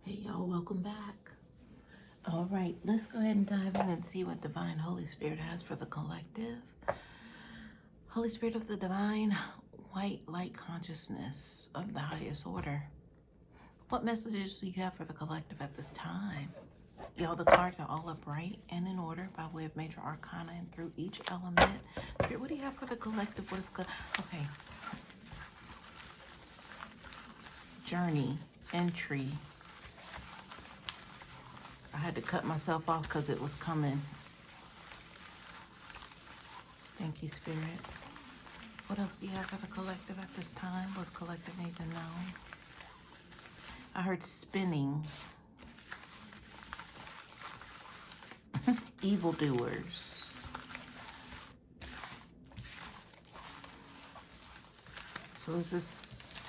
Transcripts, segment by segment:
Hey y'all, welcome back. All right, let's go ahead and dive in and see what Divine Holy Spirit has for the collective. Holy Spirit of the Divine, White Light Consciousness of the highest order. What messages do you have for the collective at this time? Y'all, the cards are all upright and in order by way of major arcana and through each element. Spirit, what do you have for the collective? What is good? Okay. Journey, entry. I had to cut myself off because it was coming. Thank you, Spirit. What else do you have for the collective at this time? What the collective need to know? I heard spinning. Evildoers. So is this...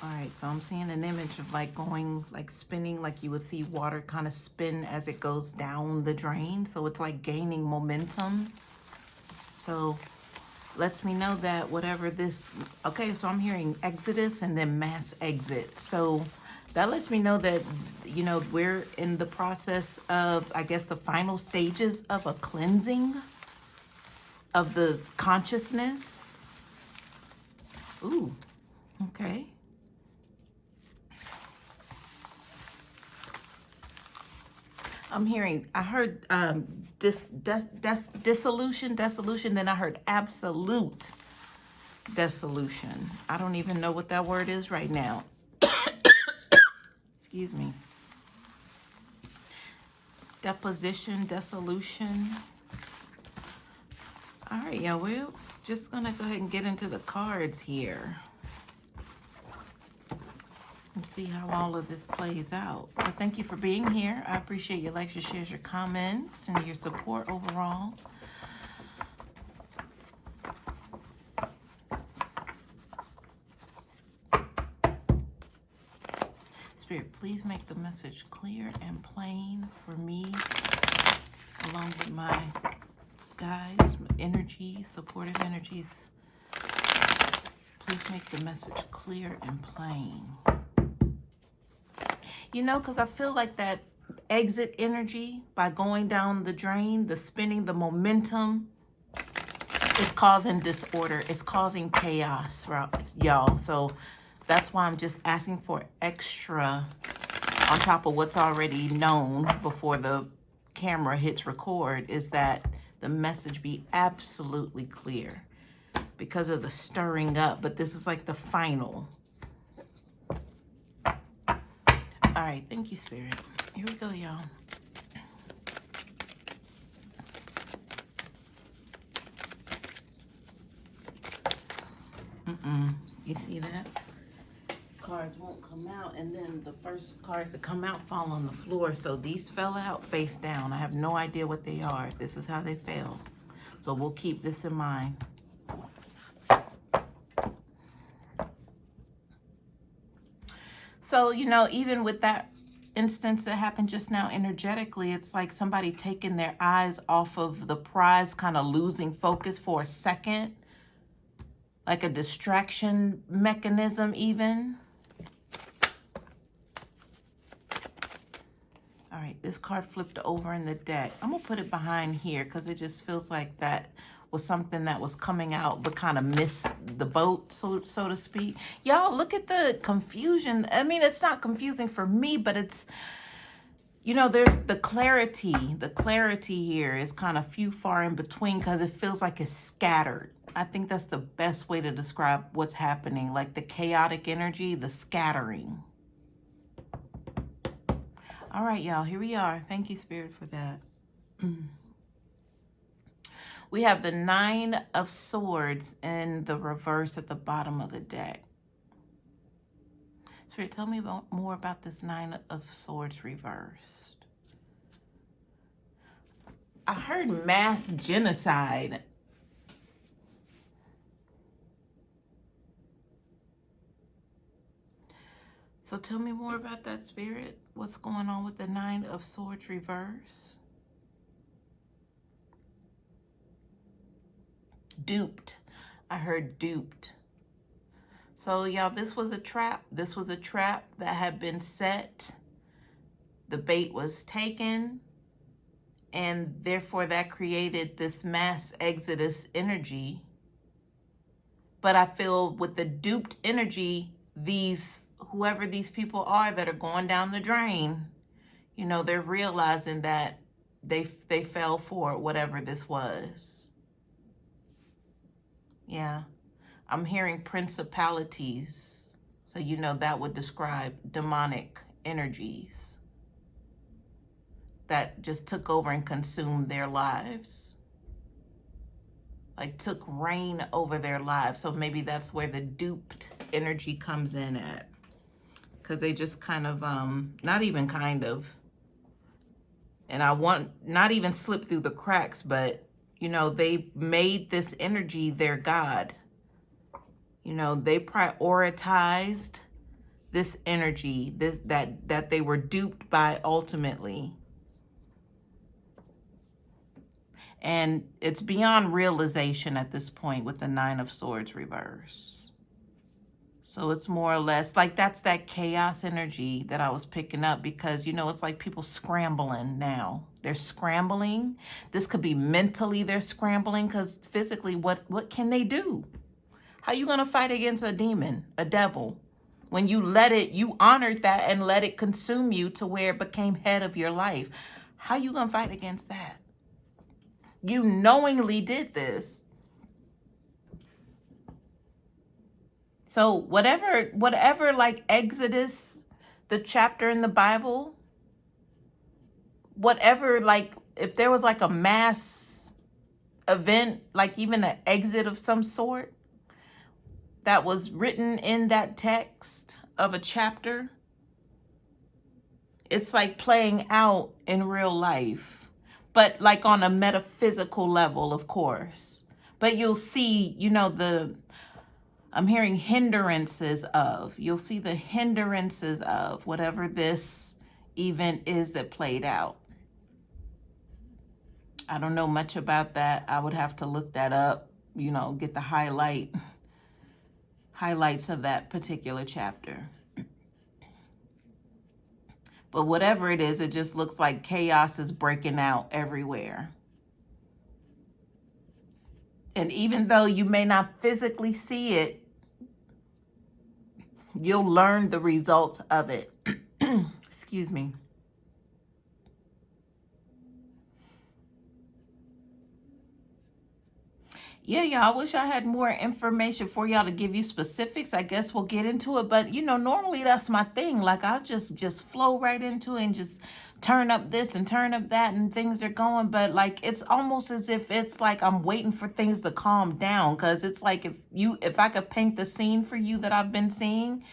All right, so I'm seeing an image of like going, like spinning, like you would see water kind of spin as it goes down the drain. So it's like gaining momentum. So lets me know that whatever this, okay, so I'm hearing exodus and then mass exit. So that lets me know that, you know, we're in the process of, I guess, the final stages of a cleansing of the consciousness. Ooh, okay. I'm hearing, I heard dissolution, then I heard absolute dissolution. I don't even know what that word is right now. Excuse me. Deposition, dissolution. All right, yeah, we're just gonna go ahead and get into the cards here and see how all of this plays out. But thank you for being here. I appreciate your likes, your shares, your comments, and your support overall. Spirit, please make the message clear and plain for me, along with my guides, energies, supportive energies. Please make the message clear and plain. You know, because I feel like that exit energy by going down the drain, the spinning, the momentum is causing disorder. It's causing chaos, y'all. So that's why I'm just asking for extra on top of what's already known before the camera hits record, is that the message be absolutely clear because of the stirring up. But this is like the final. All right, thank you, Spirit. Here we go, y'all. You see that? Cards won't come out, and then the first cards that come out fall on the floor. So these fell out face down. I have no idea what they are. This is how they fell. So we'll keep this in mind. So, you know, even with that instance that happened just now energetically, it's like somebody taking their eyes off of the prize, kind of losing focus for a second. Like a distraction mechanism even. All right, this card flipped over in the deck. I'm going to put it behind here because it just feels like that was something that was coming out but kind of missed the boat, so to speak. Y'all, look at the confusion. I mean, it's not confusing for me, but it's, you know, there's the clarity. The clarity here is kind of few far in between because it feels like it's scattered. I think that's the best way to describe what's happening, like the chaotic energy, the scattering. All right, y'all, here we are. Thank you, Spirit, for that. We have the 9 of Swords in the reverse at the bottom of the deck. Spirit, tell me more about this 9 of Swords reversed. I heard mass genocide. So tell me more about that, Spirit. What's going on with the 9 of Swords reverse? Duped. I heard duped. So y'all, this was a trap. This was a trap that had been set the bait was taken, and therefore that created this mass exodus energy. But I feel with the duped energy, whoever these people are that are going down the drain, you know, they're realizing that they fell for it, whatever this was. Yeah, I'm hearing principalities. So, you know, that would describe demonic energies that just took over and consumed their lives. Like took reign over their lives. So maybe that's where the duped energy comes in at. Because they just kind of, not even kind of, and I want not even slip through the cracks, but, you know, they made this energy their God. You know, they prioritized this energy that they were duped by ultimately. And it's beyond realization at this point with the Nine of Swords reverse. So it's more or less like that's that chaos energy that I was picking up, because, you know, it's like people scrambling now. They're scrambling. This could be mentally they're scrambling, because physically, what can they do? How you going to fight against a demon, a devil, when you honored that and let it consume you to where it became head of your life? How you going to fight against that? You knowingly did this. So whatever like Exodus, the chapter in the Bible, whatever, like if there was like a mass event, like even an exit of some sort that was written in that text of a chapter, it's like playing out in real life, but like on a metaphysical level, of course. But you'll see, you know, I'm hearing hindrances of, you'll see the hindrances of whatever this event is that played out. I don't know much about that. I would have to look that up, you know, get the highlights of that particular chapter. But whatever it is, it just looks like chaos is breaking out everywhere. And even though you may not physically see it, you'll learn the results of it. Excuse me. Yeah, y'all, I wish I had more information for y'all to give you specifics. I guess we'll get into it. But, you know, normally that's my thing. Like, I'll just flow right into it and just turn up this and turn up that and things are going. But, like, it's almost as if it's like I'm waiting for things to calm down. Because it's like if I could paint the scene for you that I've been seeing,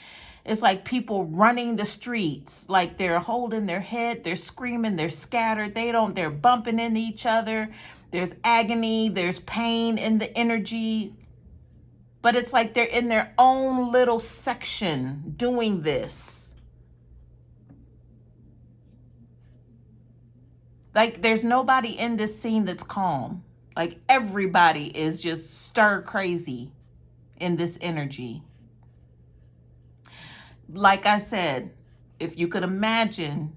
it's like people running the streets, like they're holding their head, they're screaming, they're scattered, they're bumping into each other. There's agony, there's pain in the energy, but it's like they're in their own little section doing this. Like there's nobody in this scene that's calm. Like everybody is just stir crazy in this energy. Like I said, if you could imagine,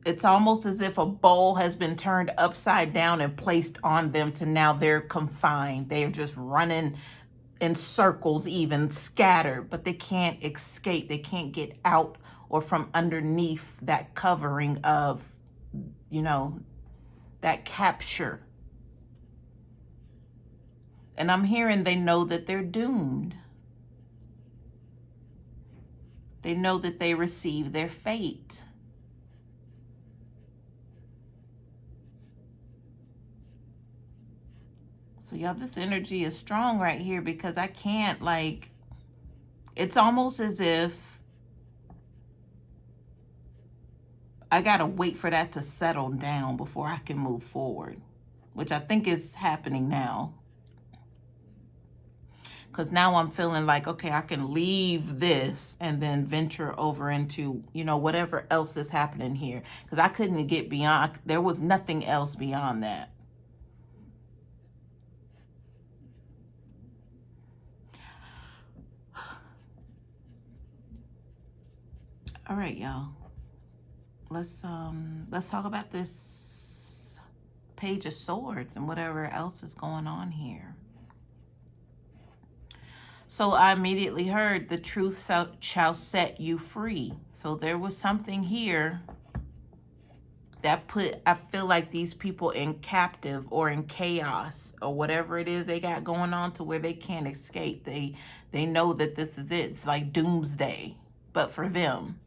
it's almost as if a bowl has been turned upside down and placed on them to now they're confined. They're just running in circles, even scattered, but they can't escape. They can't get out or from underneath that covering of, you know, that capture. And I'm hearing they know that they're doomed. They know that they receive their fate. So y'all, this energy is strong right here, because I can't, like, it's almost as if I gotta wait for that to settle down before I can move forward, which I think is happening now. Because now I'm feeling like, okay, I can leave this and then venture over into, you know, whatever else is happening here. Because I couldn't get beyond, there was nothing else beyond that. All right, y'all. let's talk about this Page of Swords and whatever else is going on here. So I immediately heard the truth shall set you free. So there was something here that I feel like these people in captive or in chaos or whatever it is they got going on to where they can't escape. They know that this is it. It's like doomsday, but for them.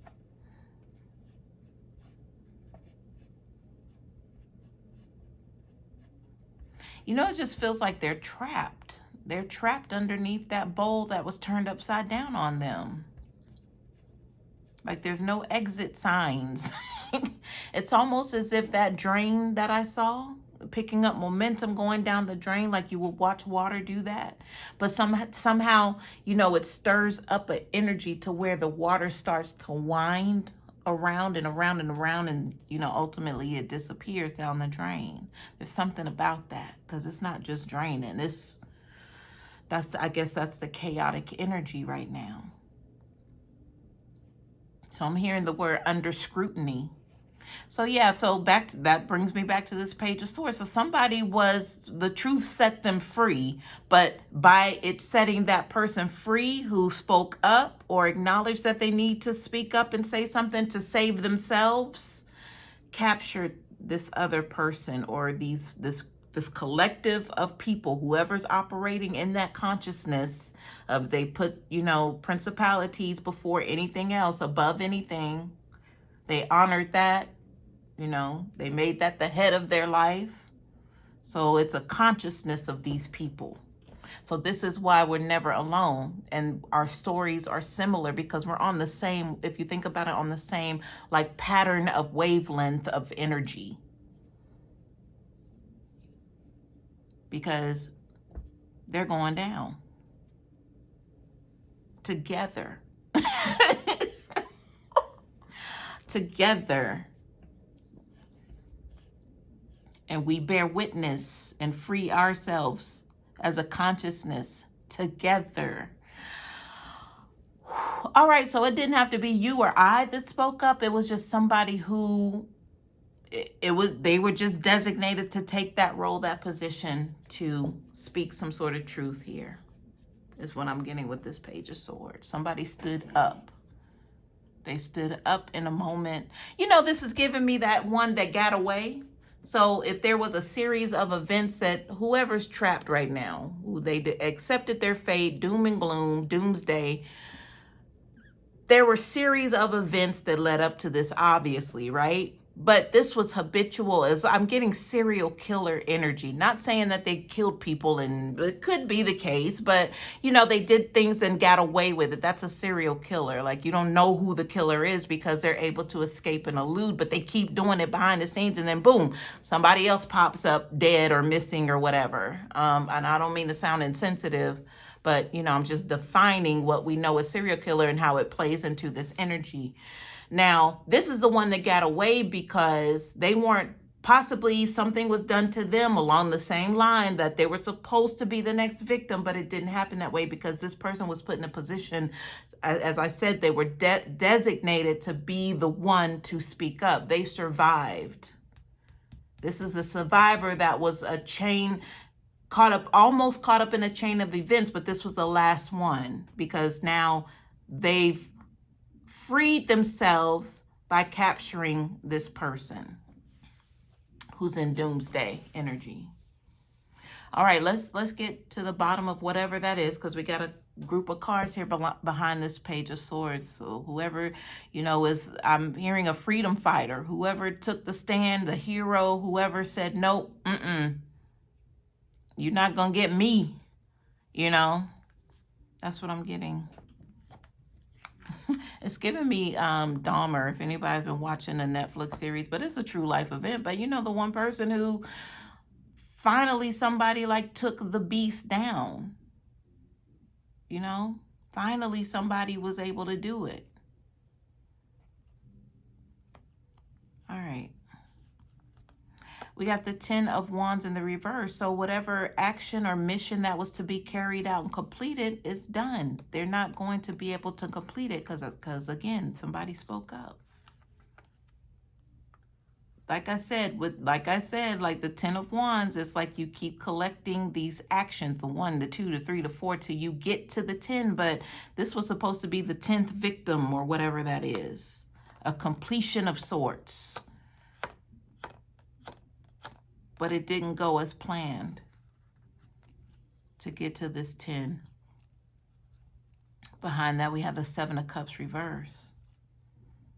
You know, it just feels like they're trapped. They're trapped underneath that bowl that was turned upside down on them. Like there's no exit signs. It's almost as if that drain that I saw, picking up momentum going down the drain, like you would watch water do that. But somehow, you know, it stirs up an energy to where the water starts to wind around and around and around, and, you know, ultimately it disappears down the drain. There's something about that, because it's not just draining. I guess that's the chaotic energy right now. So I'm hearing the word under scrutiny. So yeah, so that brings me back to this Page of Swords. So the truth set them free, but by it setting that person free who spoke up or acknowledged that they need to speak up and say something to save themselves, captured this other person or this collective of people, whoever's operating in that consciousness of, they put, you know, principalities before anything else, above anything. They honored that, you know, they made that the head of their life. So it's a consciousness of these people. So this is why we're never alone, and our stories are similar, because we're on the same, if you think about it, on the same like pattern of wavelength of energy. Because they're going down together. Together. And we bear witness and free ourselves as a consciousness together. All right, so it didn't have to be you or I that spoke up. It was just somebody who they were just designated to take that role, that position, to speak some sort of truth here, is what I'm getting with this Page of Swords. Somebody stood up. They stood up in a moment. You know, this is giving me that one that got away. So if there was a series of events that whoever's trapped right now, who they accepted their fate, doom and gloom, doomsday, there were series of events that led up to this, obviously, right? But this was habitual, as I'm getting serial killer energy. Not saying that they killed people, and it could be the case, but, you know, they did things and got away with it. That's a serial killer. Like, you don't know who the killer is because they're able to escape and elude, but they keep doing it behind the scenes, and then boom, somebody else pops up dead or missing or whatever. And I don't mean to sound insensitive, but, you know, I'm just defining what we know as serial killer and how it plays into this energy. Now, this is the one that got away because they weren't, possibly something was done to them along the same line that they were supposed to be the next victim, but it didn't happen that way because this person was put in a position, as I said, they were designated to be the one to speak up. They survived. This is the survivor that was a chain, almost caught up in a chain of events, but this was the last one because now they've freed themselves by capturing this person who's in doomsday energy. All right, let's get to the bottom of whatever that is, because we got a group of cards here behind this Page of Swords. So whoever, you know, I'm hearing a freedom fighter, whoever took the stand, the hero, whoever said, nope, you're not gonna get me, you know. That's what I'm getting. It's giving me Dahmer, if anybody's been watching a Netflix series, but it's a true life event. But you know, the one person who finally somebody like took the beast down, you know, finally somebody was able to do it. All right. We got the 10 of Wands in the reverse. So whatever action or mission that was to be carried out and completed is done. They're not going to be able to complete it because again, somebody spoke up. like I said, like the 10 of Wands, it's like you keep collecting these actions, the 1, the 2, the 3, the 4, till you get to the 10. But this was supposed to be the 10th victim or whatever that is. A completion of sorts. But it didn't go as planned to get to this 10. Behind that, we have the 7 of Cups reverse.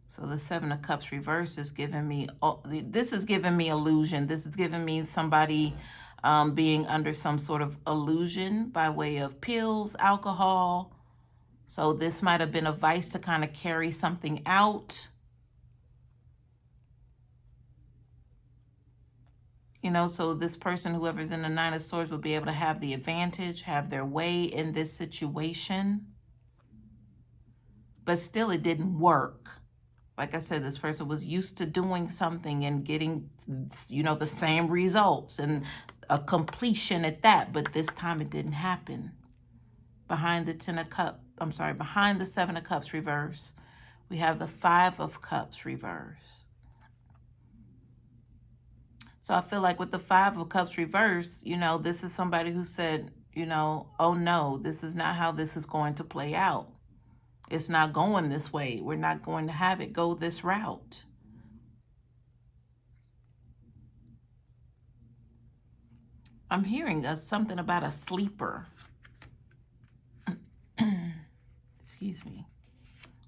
So the 7 of Cups reverse is giving me, this is giving me illusion. This is giving me somebody being under some sort of illusion by way of pills, alcohol. So this might have been a vice to kind of carry something out. You know, so this person, whoever's in the 9 of Swords, will be able to have the advantage, have their way in this situation. But still, it didn't work. Like I said, this person was used to doing something and getting, you know, the same results and a completion at that. But this time it didn't happen. Behind the 10 of Cups, behind the 7 of Cups reverse, we have the 5 of Cups reverse. So I feel like with the 5 of Cups reverse, you know, this is somebody who said, you know, oh no, this is not how this is going to play out. It's not going this way. We're not going to have it go this route. I'm hearing something about a sleeper. Excuse me.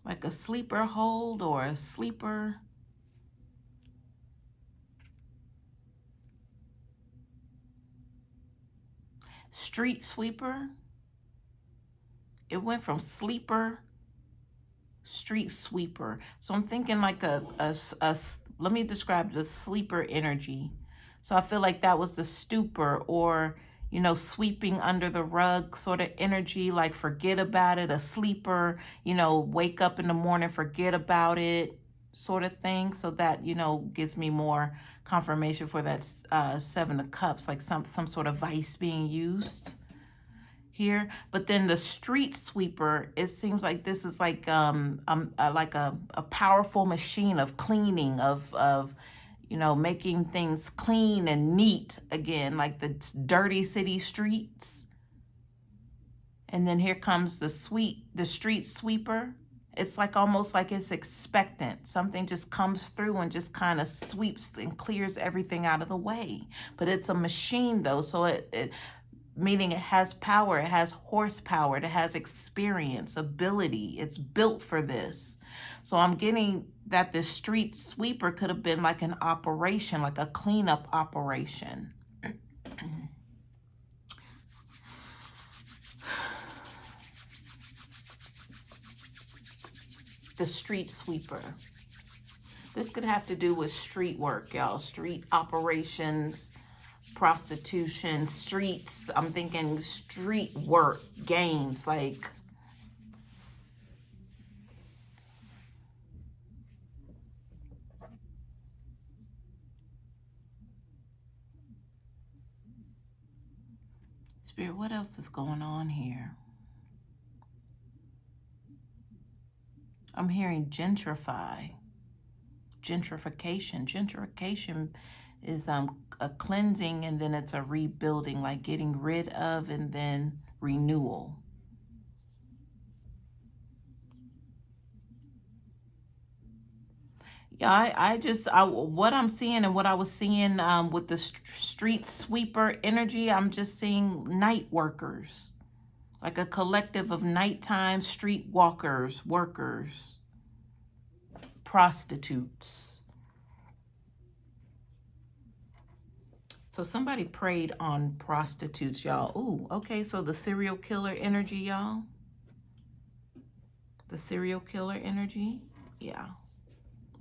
Like a sleeper hold or a sleeper. Street sweeper. It went from sleeper, street sweeper. So I'm thinking like let me describe the sleeper energy. So I feel like that was the stupor or, you know, sweeping under the rug sort of energy, like forget about it, a sleeper, you know, wake up in the morning, forget about it sort of thing. So that, you know, gives me more confirmation for that 7 of Cups, like some sort of vice being used here. But then the street sweeper, it seems like this is like a powerful machine of cleaning, of you know, making things clean and neat again, like the dirty city streets. And then here comes the street sweeper. It's like almost like it's expectant. Something just comes through and just kind of sweeps and clears everything out of the way. But it's a machine though, so it meaning it has power, it has horsepower, it has experience, ability. It's built for this. So I'm getting that this street sweeper could have been like an operation, like a cleanup operation. The street sweeper. This could have to do with street work, y'all. Street operations, prostitution, streets. I'm thinking street work, games, like Spirit, what else is going on here? I'm hearing gentrify, gentrification. Gentrification is a cleansing and then it's a rebuilding, like getting rid of and then renewal. Yeah, what I'm seeing and what I was seeing with the street sweeper energy, I'm just seeing night workers. Like a collective of nighttime street workers, prostitutes. So somebody preyed on prostitutes, y'all. Ooh, okay, so the serial killer energy, y'all. The serial killer energy, yeah.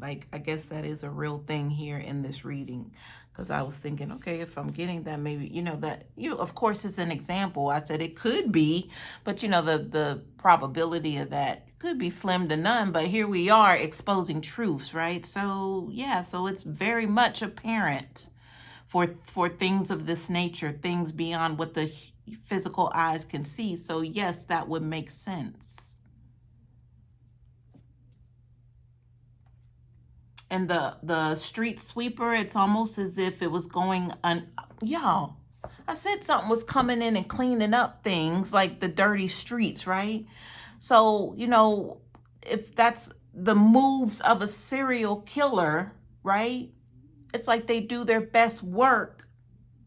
Like, I guess that is a real thing here in this reading. Because I was thinking, okay, if I'm getting that, maybe, you know, that, you know, of course, it's an example. I said it could be, but, you know, the probability of that could be slim to none. But here we are exposing truths, right? So, yeah, so it's very much apparent for things of this nature, things beyond what the physical eyes can see. So, yes, that would make sense. And the street sweeper, it's almost as if it was going y'all, I said something was coming in and cleaning up things like the dirty streets, right? So, you know, if that's the moves of a serial killer, right? It's like they do their best work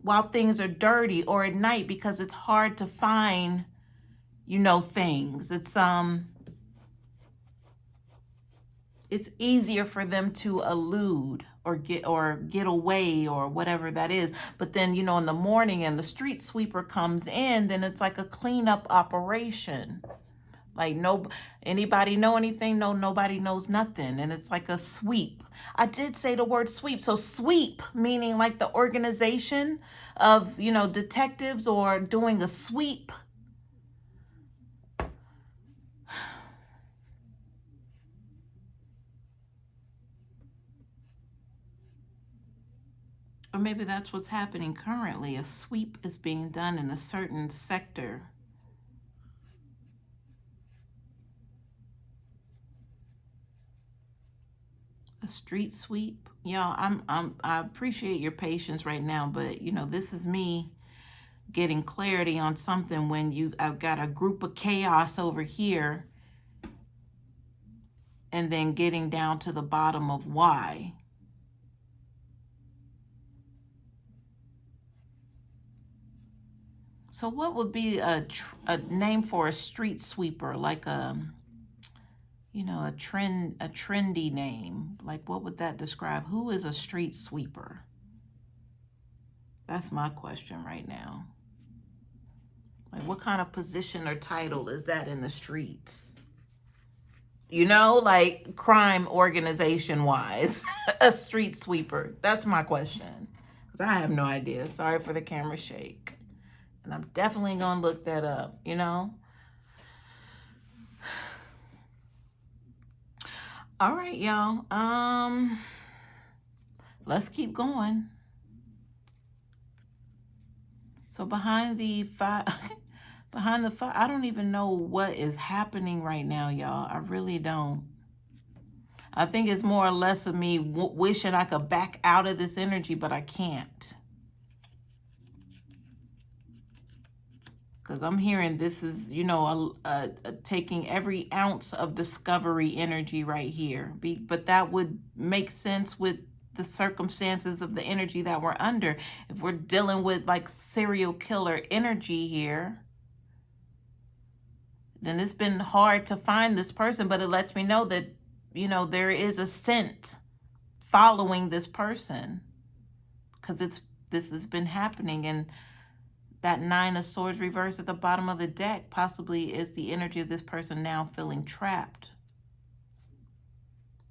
while things are dirty or at night because it's hard to find, you know, things. It's easier for them to elude or get away or whatever that is. But then, you know, in the morning and the street sweeper comes in, then it's like a cleanup operation. Like, no, anybody know anything? No, nobody knows nothing. And it's like a sweep. I did say the word sweep. So sweep, meaning like the organization of, you know, detectives or doing a sweep. Or maybe that's what's happening currently. A sweep is being done in a certain sector. A street sweep. Y'all, I appreciate your patience right now, but you know, this is me getting clarity on something when I've got a group of chaos over here and then getting down to the bottom of why. So what would be a name for a street sweeper? Like you know, a trendy name. Like what would that describe? Who is a street sweeper? That's my question right now. Like what kind of position or title is that in the streets? You know, like crime organization wise, a street sweeper. That's my question. Because I have no idea. Sorry for the camera shake. And I'm definitely going to look that up, you know? All right, y'all. Let's keep going. So behind the fire, I don't even know what is happening right now, y'all. I really don't. I think it's more or less of me wishing I could back out of this energy, but I can't. Because I'm hearing this is, you know, taking every ounce of discovery energy right here. But that would make sense with the circumstances of the energy that we're under. If we're dealing with like serial killer energy here, then it's been hard to find this person. But it lets me know that, you know, there is a scent following this person. Because this has been happening. And that 9 of Swords reversed at the bottom of the deck possibly is the energy of this person now feeling trapped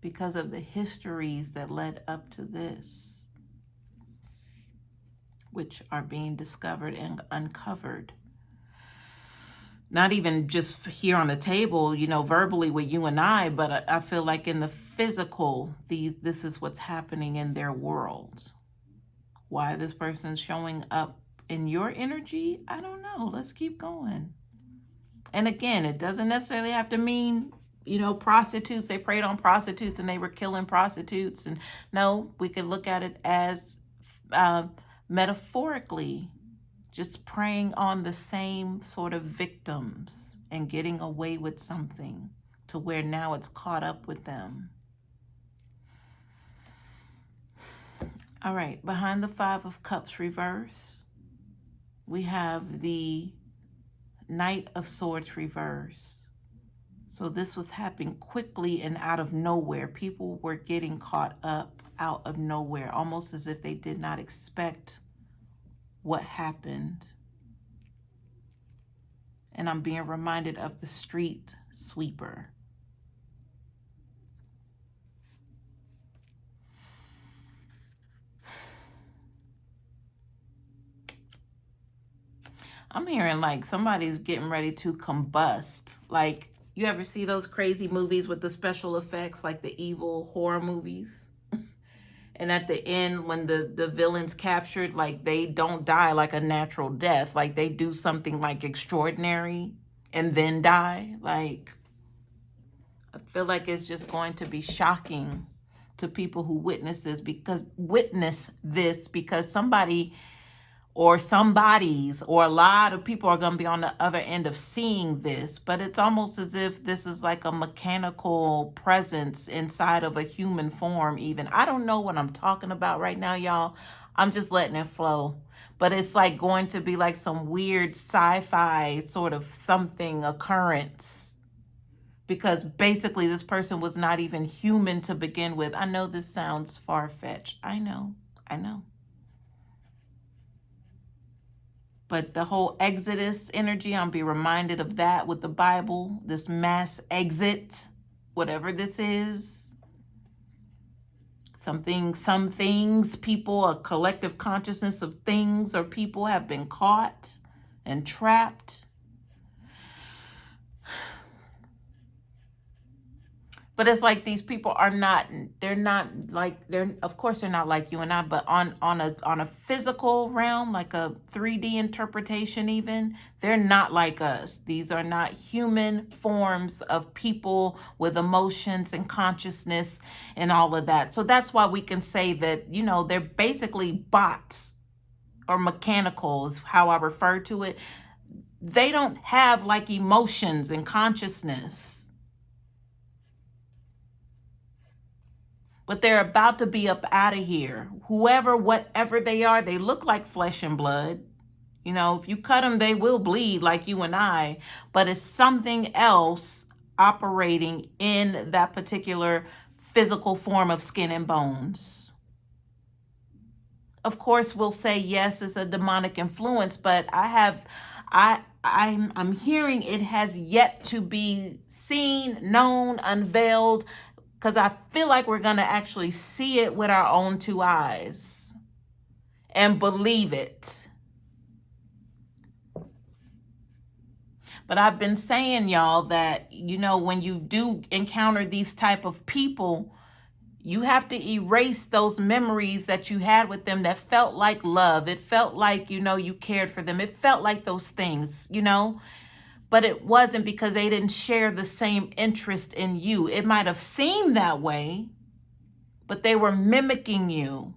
because of the histories that led up to this, which are being discovered and uncovered. Not even just here on the table, you know, verbally with you and I, but I feel like in the physical, this is what's happening in their world. Why this person's showing up in your energy, I don't know. Let's keep going. And again, it doesn't necessarily have to mean, you know, prostitutes. They preyed on prostitutes and they were killing prostitutes. And no, we could look at it as metaphorically, just preying on the same sort of victims and getting away with something to where now it's caught up with them. All right, behind the 5 of Cups reverse, we have the Knight of Swords reverse. So this was happening quickly and out of nowhere. People were getting caught up out of nowhere, almost as if they did not expect what happened. And I'm being reminded of the street sweeper. I'm hearing like somebody's getting ready to combust. Like, you ever see those crazy movies with the special effects, like the evil horror movies? And at the end, when the villain's captured, like they don't die like a natural death. Like they do something like extraordinary and then die. Like, I feel like it's just going to be shocking to people who witness this because somebody or somebody's or a lot of people are going to be on the other end of seeing this, but it's almost as if this is like a mechanical presence inside of a human form even. I don't know what I'm talking about right now, y'all. I'm just letting it flow. But it's like going to be like some weird sci-fi sort of something occurrence, because basically this person was not even human to begin with. I know this sounds far-fetched. I know. But the whole Exodus energy, I'll be reminded of that with the Bible, this mass exit, whatever this is. Some things, people, a collective consciousness of things or people have been caught and trapped. But it's like these people are not, of course they're not like you and I, but on a physical realm, like a 3D interpretation even, they're not like us. These are not human forms of people with emotions and consciousness and all of that. So that's why we can say that, they're basically bots or mechanical is how I refer to it. They don't have like emotions and consciousness. But they're about to be up out of here. Whoever, whatever they are, they look like flesh and blood. If you cut them, they will bleed like you and I. But it's something else operating in that particular physical form of skin and bones. Of course, we'll say, yes, it's a demonic influence, but I'm hearing it has yet to be seen, known, unveiled, because I feel like we're going to actually see it with our own two eyes and believe it. But I've been saying, y'all, that, when you do encounter these type of people, you have to erase those memories that you had with them that felt like love. It felt like, you cared for them. It felt like those things, But it wasn't because they didn't share the same interest in you. It might have seemed that way, but they were mimicking you.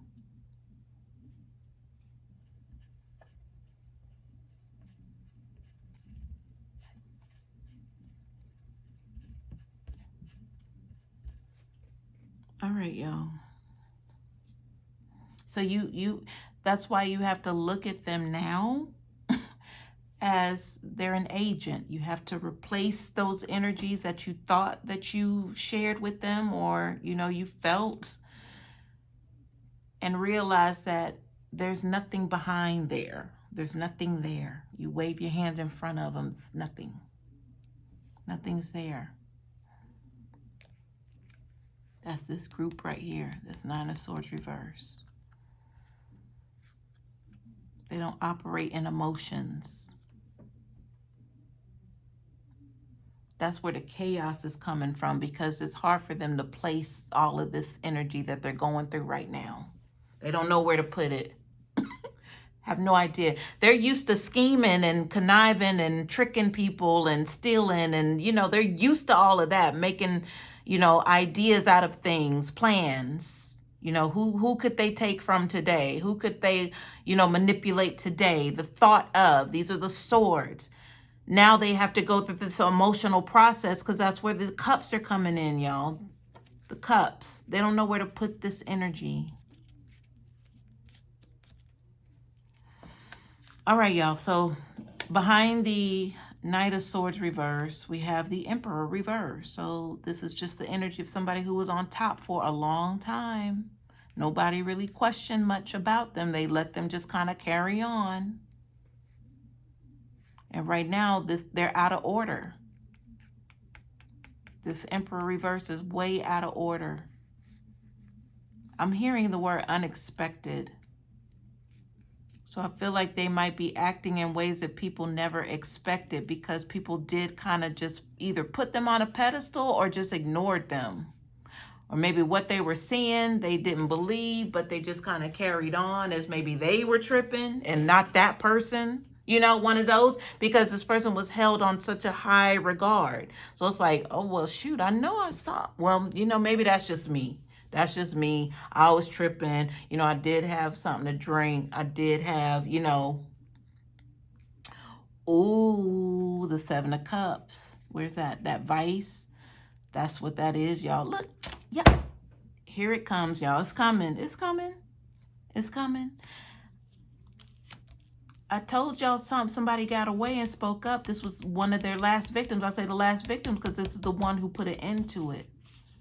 All right, y'all. So that's why you have to look at them now as they're an agent. You have to replace those energies that you thought that you shared with them or, you felt, and realize that there's nothing behind there. There's nothing there. You wave your hand in front of them. It's nothing. Nothing's there. That's this group right here. This 9 of Swords reverse. They don't operate in emotions. That's where the chaos is coming from, because it's hard for them to place all of this energy that they're going through right now. They don't know where to put it. Have no idea. They're used to scheming and conniving and tricking people and stealing, and they're used to all of that, making ideas out of things, plans. Who could they take from today? Who could they manipulate today? The thought of, these are the swords. Now they have to go through this emotional process, because that's where the cups are coming in, y'all. The cups. They don't know where to put this energy. All right, y'all. So behind the Knight of Swords reverse, we have the Emperor reverse. So this is just the energy of somebody who was on top for a long time. Nobody really questioned much about them. They let them just kind of carry on. And right now, they're out of order. This Emperor reverse is way out of order. I'm hearing the word unexpected. So I feel like they might be acting in ways that people never expected, because people did kind of just either put them on a pedestal or just ignored them. Or maybe what they were seeing, they didn't believe, but they just kind of carried on as maybe they were tripping and not that person. One of those, because this person was held on such a high regard. So it's like, oh, well, shoot, I know I saw. Well, maybe that's just me. That's just me. I was tripping. You know, I did have something to drink. I did have, you know, ooh, the Seven of Cups. Where's that? That vice. That's what that is, y'all. Look, yeah. Here it comes, y'all. It's coming. It's coming. It's coming. I told y'all somebody got away and spoke up. This was one of their last victims. I say the last victim because this is the one who put an end to it.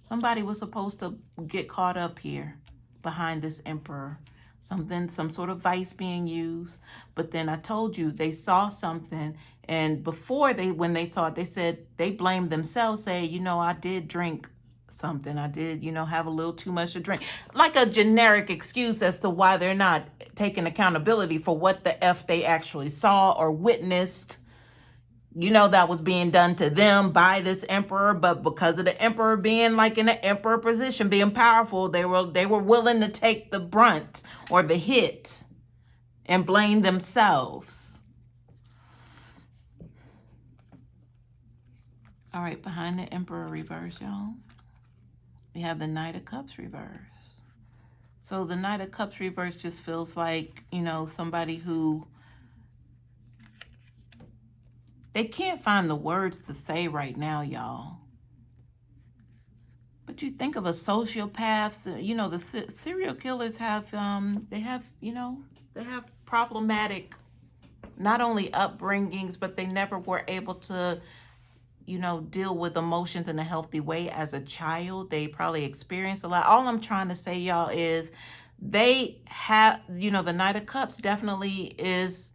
Somebody was supposed to get caught up here behind this emperor. Something, some sort of vice being used. But then I told you they saw something. And before when they saw it, they said they blamed themselves, say, you know, I did drink something. I did, you know, have a little too much to drink. Like a generic excuse as to why they're not taking accountability for what the F they actually saw or witnessed, you know, that was being done to them by this emperor. But because of the emperor being like in an emperor position, being powerful, they were willing to take the brunt or the hit and blame themselves. All right, behind the emperor reverse, y'all, we have the Knight of Cups reverse. So the Knight of Cups reverse just feels like, you know, somebody who they can't find the words to say right now, y'all. But you think of a sociopath, you know, the serial killers have, they have, you know, they have problematic, not only upbringings, but they never were able to, you know, deal with emotions in a healthy way as a child. They probably experienced a lot. All I'm trying to say, y'all, is they have, you know, the Knight of Cups definitely is,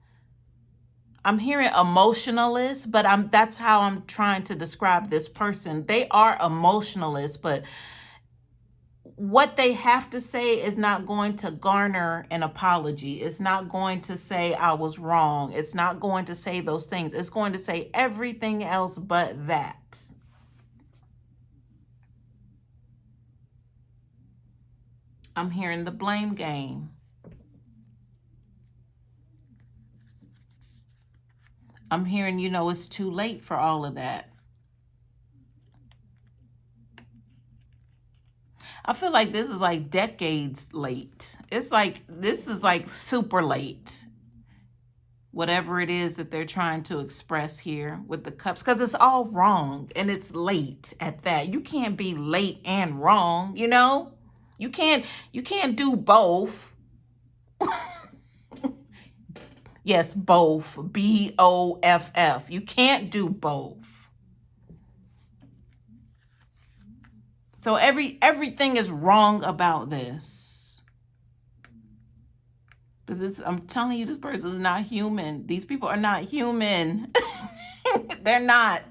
I'm hearing emotionalist, but that's how I'm trying to describe this person. They are emotionalists, but what they have to say is not going to garner an apology. It's not going to say I was wrong. It's not going to say those things. It's going to say everything else but that. I'm hearing the blame game. I'm hearing, you know, it's too late for all of that. I feel like this is like decades late. It's like, this is like super late. Whatever it is that they're trying to express here with the cups, because it's all wrong and it's late at that. You can't be late and wrong, you know? You can't do both. Yes, both. BOFF. You can't do both. So everything is wrong about this. But I'm telling you, this person is not human. These people are not human. They're not.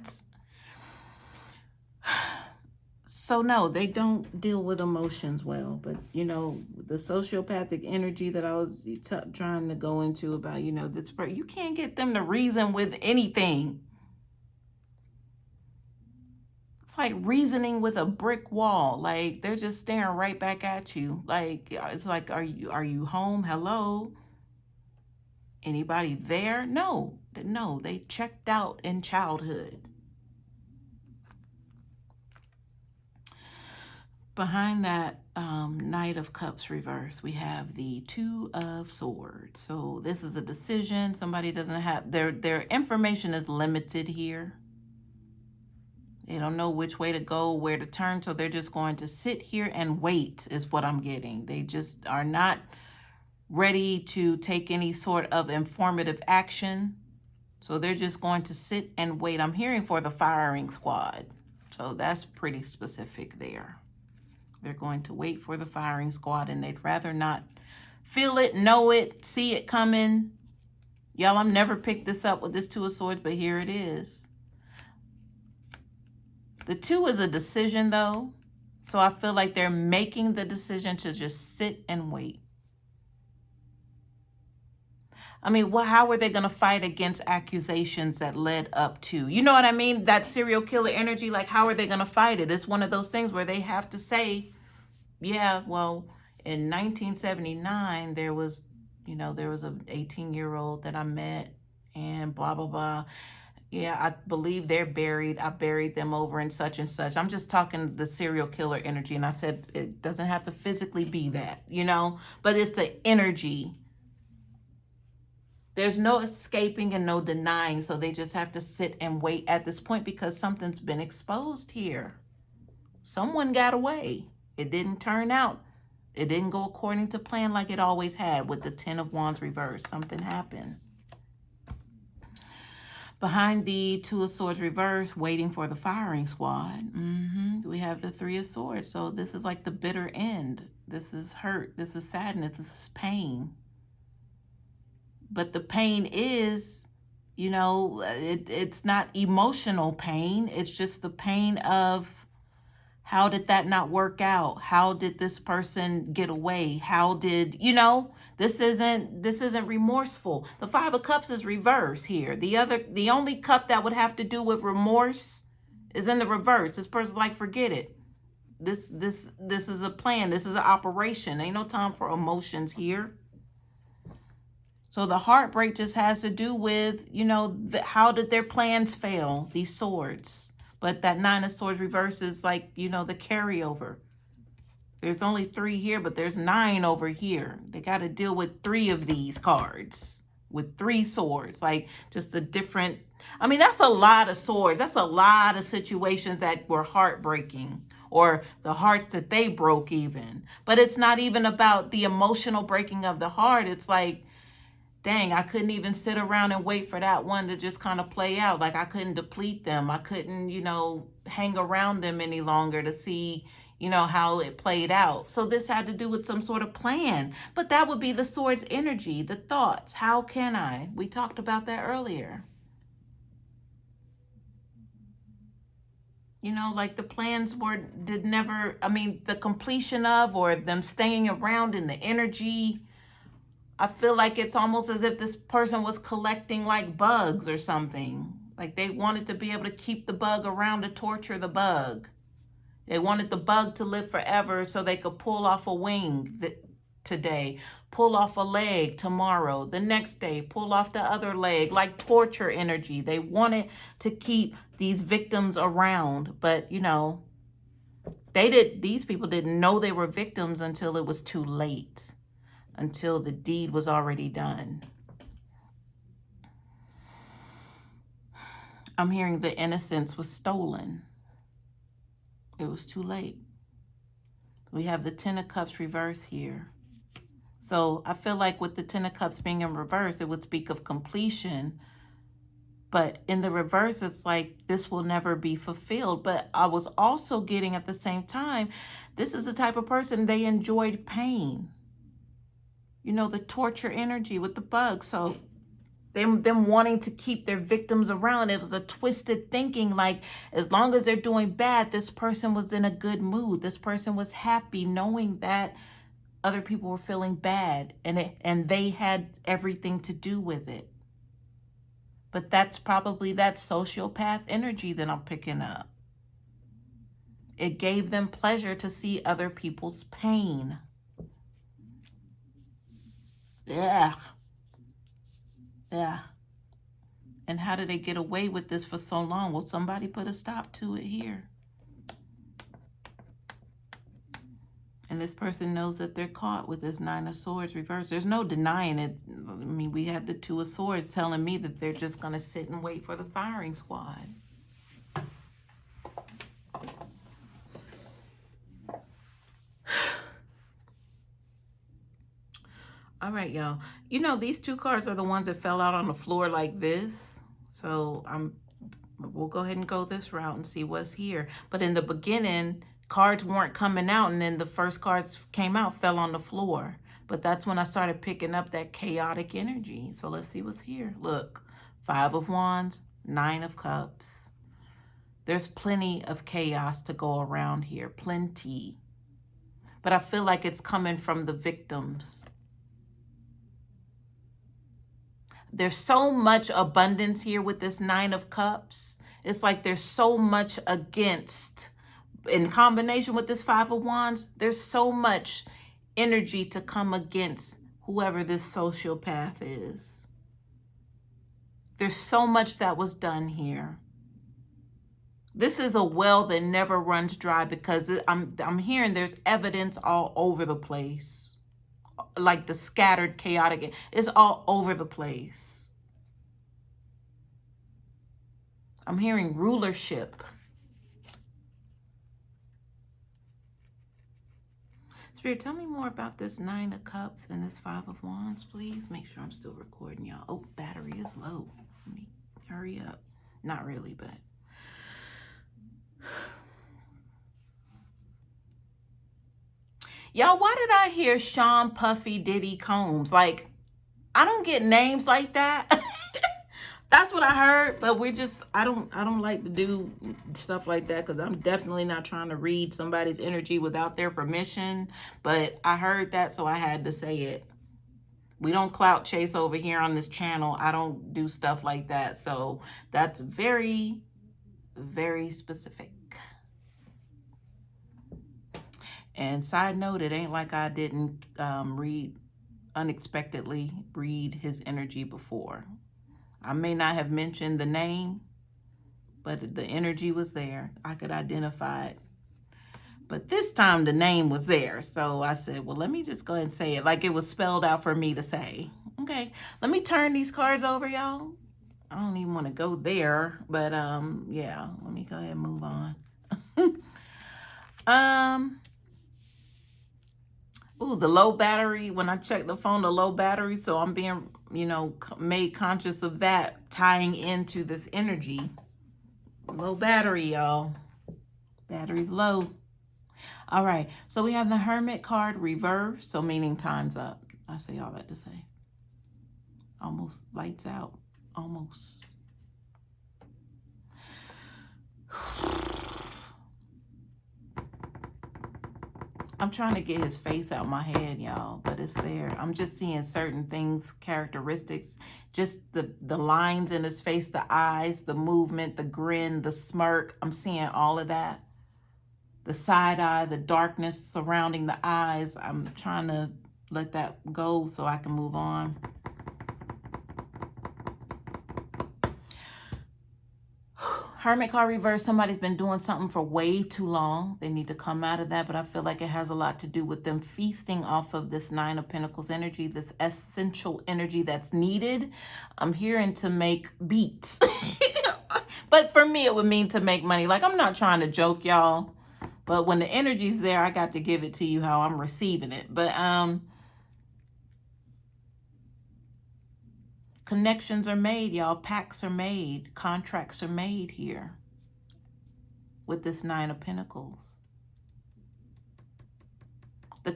So no, they don't deal with emotions well. But, you know, the sociopathic energy that I was trying to go into about, you know, this person, you can't get them to reason with anything. Like reasoning with a brick wall. Like they're just staring right back at you. Like it's like, are you home? Hello? Anybody there? No, they checked out in childhood. Behind that Knight of Cups reverse, we have the Two of Swords. So this is a decision. Somebody doesn't have, their information is limited here. They don't know which way to go, where to turn, so they're just going to sit here and wait is what I'm getting. They just are not ready to take any sort of informative action, so they're just going to sit and wait. I'm hearing for the firing squad, so that's pretty specific there. They're going to wait for the firing squad, and they'd rather not feel it, know it, see it coming. Y'all, I've never picked this up with this Two of Swords, but here it is. The two is a decision, though. So I feel like they're making the decision to just sit and wait. I mean, how are they going to fight against accusations that led up to, you know what I mean? That serial killer energy, like how are they going to fight it? It's one of those things where they have to say, yeah, well, in 1979, there was, you know, there was an 18-year-old that I met and blah, blah, blah. Yeah, I believe they're buried. I buried them over in such and such. I'm just talking the serial killer energy. And I said it doesn't have to physically be that, you know, but it's the energy. There's no escaping and no denying. So they just have to sit and wait at this point because something's been exposed here. Someone got away. It didn't turn out. It didn't go according to plan like it always had with the 10 of Wands reversed. Something happened. Behind the 2 of Swords reversed, waiting for the firing squad, we have the 3 of Swords. So this is like the bitter end. This is hurt. This is sadness. This is pain. But the pain is, you know, it's not emotional pain. It's just the pain of, how did that not work out? How did this person get away? How did, you know, this isn't remorseful. The 5 of Cups is reverse here. The only cup that would have to do with remorse is in the reverse. This person's like, forget it. This is a plan. This is an operation. Ain't no time for emotions here. So the heartbreak just has to do with, you know, how did their plans fail? These swords. But that 9 of Swords reverse is like, you know, the carryover. There's only 3 here, but there's 9 over here. They got to deal with 3 of these cards with 3 swords. Like just a different, I mean, that's a lot of swords. That's a lot of situations that were heartbreaking, or the hearts that they broke even. But it's not even about the emotional breaking of the heart. It's like, dang, I couldn't even sit around and wait for that one to just kind of play out. Like I couldn't deplete them. I couldn't, you know, hang around them any longer to see, you know, how it played out. So this had to do with some sort of plan. But that would be the Swords energy, the thoughts. How can I? We talked about that earlier. You know, like the plans the completion of, or them staying around in the energy. I feel like it's almost as if this person was collecting like bugs or something. Like they wanted to be able to keep the bug around to torture the bug. They wanted the bug to live forever so they could pull off a wing today, pull off a leg tomorrow, the next day, pull off the other leg, like torture energy. They wanted to keep these victims around, but you know, these people didn't know they were victims until it was too late. Until the deed was already done. I'm hearing the innocence was stolen. It was too late. We have the 10 of Cups reverse here. So I feel like with the 10 of Cups being in reverse, it would speak of completion. But in the reverse, it's like this will never be fulfilled. But I was also getting at the same time, this is the type of person, they enjoyed pain. You know, the torture energy with the bug. So them wanting to keep their victims around. It was a twisted thinking, like as long as they're doing bad, this person was in a good mood. This person was happy knowing that other people were feeling bad, and they had everything to do with it. But that's probably that sociopath energy that I'm picking up. It gave them pleasure to see other people's pain. Yeah. And how did they get away with this for so long? Well, somebody put a stop to it here. And this person knows that they're caught with this 9 of Swords reversed. There's no denying it. I mean, we had the 2 of Swords telling me that they're just going to sit and wait for the firing squad. All right, y'all. You know, these 2 cards are the ones that fell out on the floor like this. So we'll go ahead and go this route and see what's here. But in the beginning, cards weren't coming out, and then the first cards came out, fell on the floor. But that's when I started picking up that chaotic energy. So let's see what's here. Look, 5 of Wands, 9 of Cups. There's plenty of chaos to go around here, plenty. But I feel like it's coming from the victims. There's so much abundance here with this 9 of Cups. It's like there's so much against. In combination with this 5 of Wands, there's so much energy to come against whoever this sociopath is. There's so much that was done here. This is a well that never runs dry because I'm hearing there's evidence all over the place. Like the scattered, chaotic, it's all over the place. I'm hearing rulership. Spirit, tell me more about this 9 of Cups and this 5 of Wands, please. Make sure I'm still recording, y'all. Oh, battery is low. Let me hurry up. Not really, but. Y'all, why did I hear Sean Puffy Diddy Combs? Like, I don't get names like that. That's what I heard, but I don't like to do stuff like that because I'm definitely not trying to read somebody's energy without their permission. But I heard that, so I had to say it. We don't clout chase over here on this channel. I don't do stuff like that. So that's very, very specific. And side note, it ain't like I didn't unexpectedly read his energy before. I may not have mentioned the name, but the energy was there. I could identify it. But this time the name was there. So I said, well, let me just go ahead and say it like it was spelled out for me to say. Okay, let me turn these cards over, y'all. I don't even want to go there, but yeah, let me go ahead and move on. Ooh, the low battery. When I checked the phone, the low battery. So I'm being, made conscious of that tying into this energy. Low battery, y'all. Battery's low. All right. So we have the Hermit card reverse. So meaning time's up. I say all that to say. Almost lights out. Almost. I'm trying to get his face out my head, y'all, but it's there. I'm just seeing certain things, characteristics, just the lines in his face, the eyes, the movement, the grin, the smirk. I'm seeing all of that. The side eye, the darkness surrounding the eyes. I'm trying to let that go so I can move on. Hermit card reverse, somebody's been doing something for way too long. They need to come out of that, but I feel like it has a lot to do with them feasting off of this 9 of Pentacles energy, this essential energy that's needed. I'm hearing to make beats. But for me, it would mean to make money. Like, I'm not trying to joke, y'all. But when the energy's there, I got to give it to you how I'm receiving it. But connections are made, y'all. Pacts are made. Contracts are made here with this 9 of Pentacles. The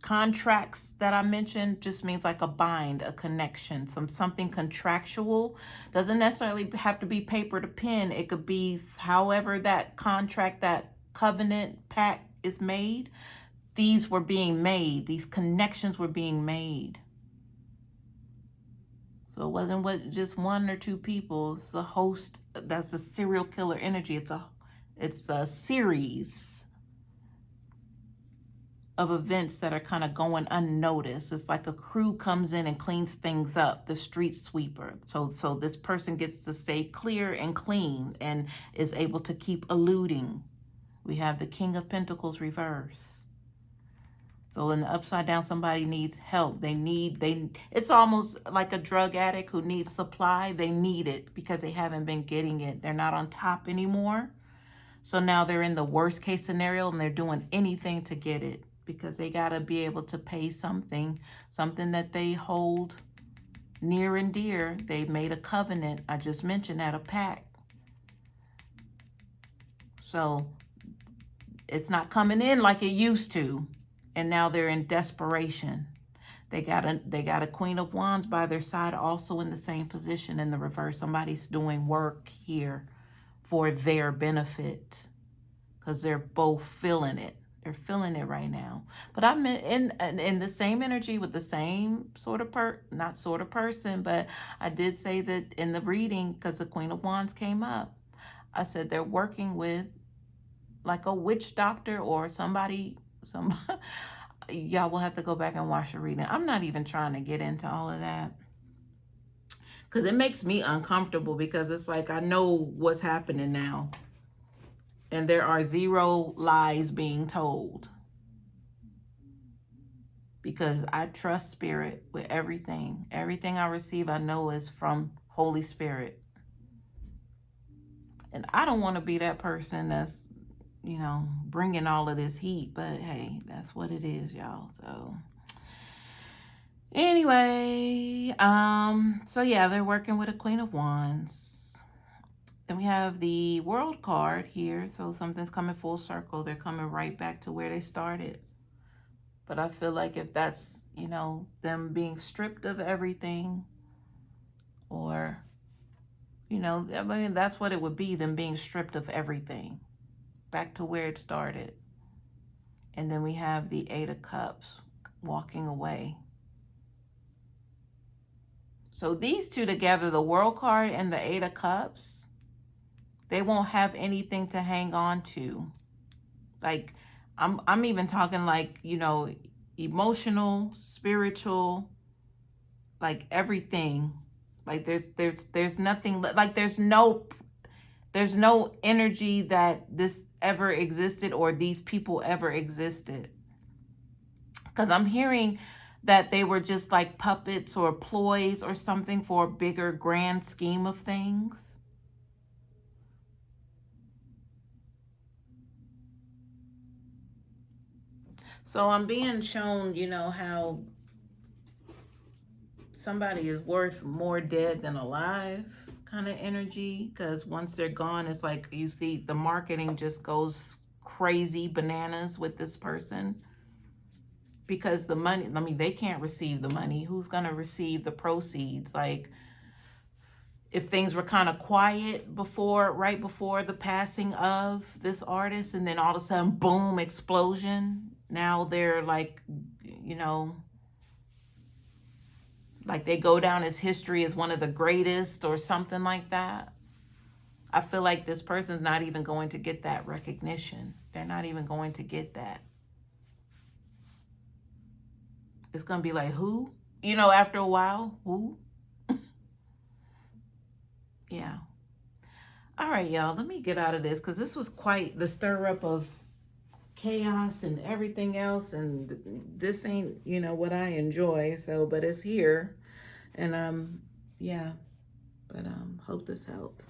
contracts that I mentioned just means like a bind, a connection, something contractual. Doesn't necessarily have to be paper to pen. It could be however that contract, that covenant pact is made. These were being made. These connections were being made. So it wasn't just 1 or 2 people. It's a host. That's a serial killer energy. It's a series of events that are kind of going unnoticed. It's like a crew comes in and cleans things up, the street sweeper. So this person gets to stay clear and clean and is able to keep eluding. We have the King of Pentacles reverse. So in the upside down, somebody needs help. It's almost like a drug addict who needs supply. They need it because they haven't been getting it. They're not on top anymore. So now they're in the worst case scenario and they're doing anything to get it because they got to be able to pay something that they hold near and dear. They made a covenant. I just mentioned that, a pact. So it's not coming in like it used to. And now they're in desperation. They got a Queen of Wands by their side, also in the same position in the reverse. Somebody's doing work here for their benefit because they're both feeling it. They're feeling it right now. But I'm in the same energy with the same sort of not sort of person, but I did say that in the reading because the Queen of Wands came up. I said they're working with like a witch doctor or somebody. Y'all will have to go back and watch the reading. I'm not even trying to get into all of that. Because it makes me uncomfortable, because it's like I know what's happening now. And there are zero lies being told. Because I trust Spirit with everything. Everything I receive, I know is from Holy Spirit. And I don't want to be that person that's, you know, bringing all of this heat. But hey, that's what it is, y'all. So anyway, so yeah, they're working with a Queen of Wands. Then we have the World card here. So something's coming full circle. They're coming right back to where they started. But I feel like if that's, you know, them being stripped of everything, or, you know, I mean, that's what it would be, them being stripped of everything, back to where it started. And then we have the Eight of Cups, walking away. So these two together, the World card and the Eight of Cups, they won't have anything to hang on to. Like, I'm even talking like, you know, emotional, spiritual, like everything. Like there's nothing, like there's no energy that this ever existed, or these people ever existed. Because I'm hearing that they were just like puppets or ploys or something for a bigger grand scheme of things. So I'm being shown, you know, how somebody is worth more dead than alive kind of energy. Because once they're gone, it's like you see the marketing just goes crazy bananas with this person. Because the money, I mean, they can't receive the money. Who's going to receive the proceeds? Like, if things were kind of quiet before, right before the passing of this artist, and then all of a sudden, boom, explosion. Now they're like, you know, like they go down as history as one of the greatest or something like that. I feel like this person's not even going to get that recognition. They're not even going to get that. It's going to be like, who? You know, after a while, who? Yeah. All right, y'all, let me get out of this, because this was quite the stir up of chaos and everything else. And this ain't, you know, what I enjoy. So, but it's here. And, yeah, but, hope this helps.